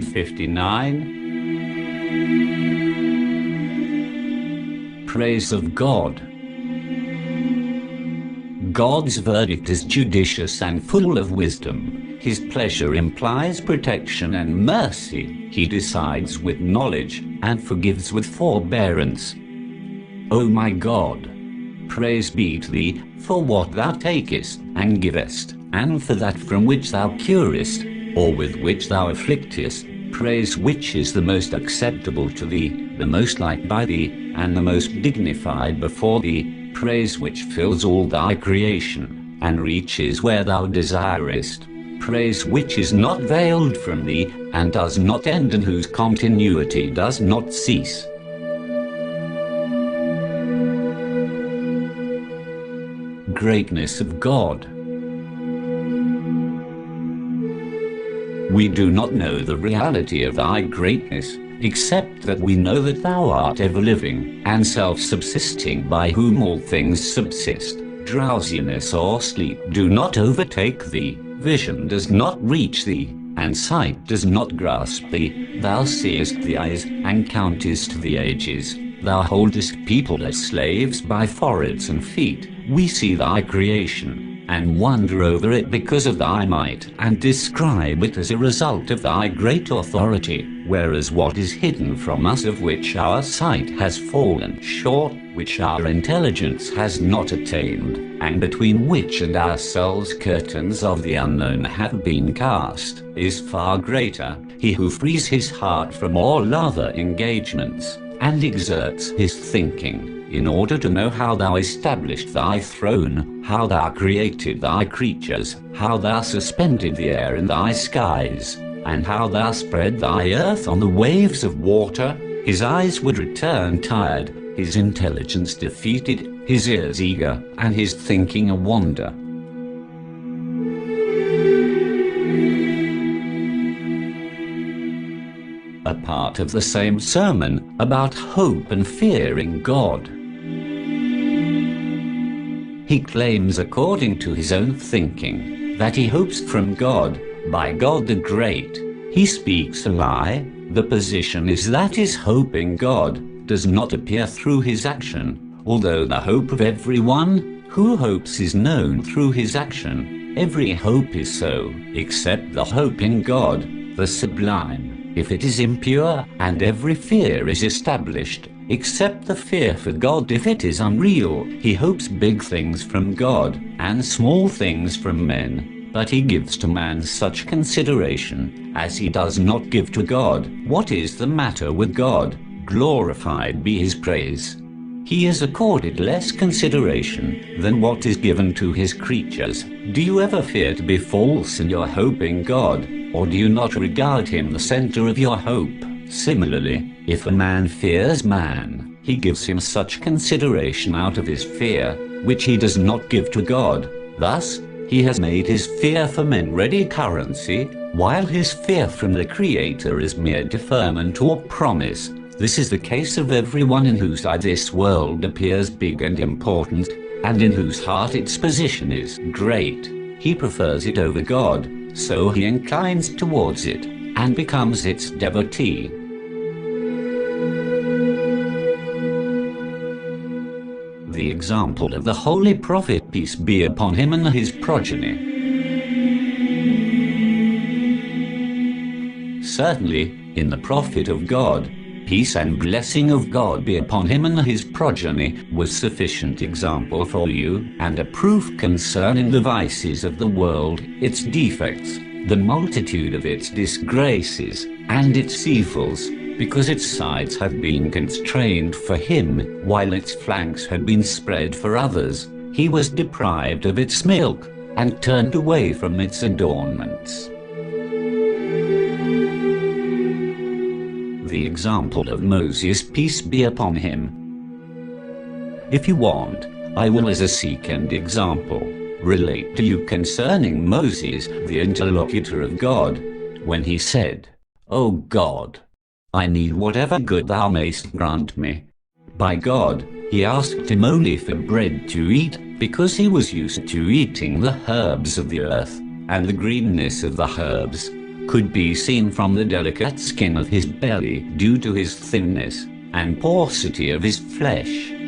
59. Praise of God. God's verdict is judicious and full of wisdom. His pleasure implies protection and mercy. He decides with knowledge, and forgives with forbearance. O my God, praise be to thee, for what thou takest and givest, and for that from which thou curest, or with which thou afflictest, praise which is the most acceptable to thee, the most liked by thee, and the most dignified before thee, praise which fills all thy creation, and reaches where thou desirest, praise which is not veiled from thee, and does not end, and whose continuity does not cease. Greatness of God. We do not know the reality of thy greatness, except that we know that thou art ever-living, and self-subsisting, by whom all things subsist. Drowsiness or sleep do not overtake thee, vision does not reach thee, and sight does not grasp thee. Thou seest the eyes, and countest the ages. Thou holdest people as slaves by foreheads and feet. We see thy creation, and wonder over it because of thy might, and describe it as a result of thy great authority, whereas what is hidden from us, of which our sight has fallen short, which our intelligence has not attained, and between which and ourselves curtains of the unknown have been cast, is far greater. He who frees his heart from all other engagements, and exerts his thinking, in order to know how thou established thy throne, how thou created thy creatures, how thou suspended the air in thy skies, and how thou spread thy earth on the waves of water, his eyes would return tired, his intelligence defeated, his ears eager, and his thinking a wonder. A part of the same sermon, about hope and fear in God. He claims, according to his own thinking, that he hopes from God, by God the Great. He speaks a lie. The position is that his hope in God does not appear through his action, although the hope of everyone who hopes is known through his action. Every hope is so, except the hope in God, the sublime, if it is impure, and every fear is established, except the fear for God if it is unreal. He hopes big things from God, and small things from men, but he gives to man such consideration as he does not give to God. What is the matter with God? Glorified be his praise. He is accorded less consideration than what is given to his creatures. Do you ever fear to be false in your hope in God, or do you not regard him the center of your hope? Similarly, if a man fears man, he gives him such consideration out of his fear, which he does not give to God. Thus, he has made his fear for men ready currency, while his fear from the Creator is mere deferment or promise. This is the case of everyone in whose eye this world appears big and important, and in whose heart its position is great. He prefers it over God, so he inclines towards it, and becomes its devotee. The example of the Holy Prophet, peace be upon him, and his progeny. Certainly, in the Prophet of God, peace and blessing of God be upon him and his progeny, was sufficient example for you, and a proof concerning the vices of the world, its defects, the multitude of its disgraces, and its evils, because its sides have been constrained for him, while its flanks had been spread for others. He was deprived of its milk, and turned away from its adornments. The example of Moses, peace be upon him. If you want, I will, as a second example, relate to you concerning Moses, the interlocutor of God, when he said, O God, I need whatever good thou mayst grant me. By God, he asked him only for bread to eat, because he was used to eating the herbs of the earth, and the greenness of the herbs could be seen from the delicate skin of his belly due to his thinness and paucity of his flesh.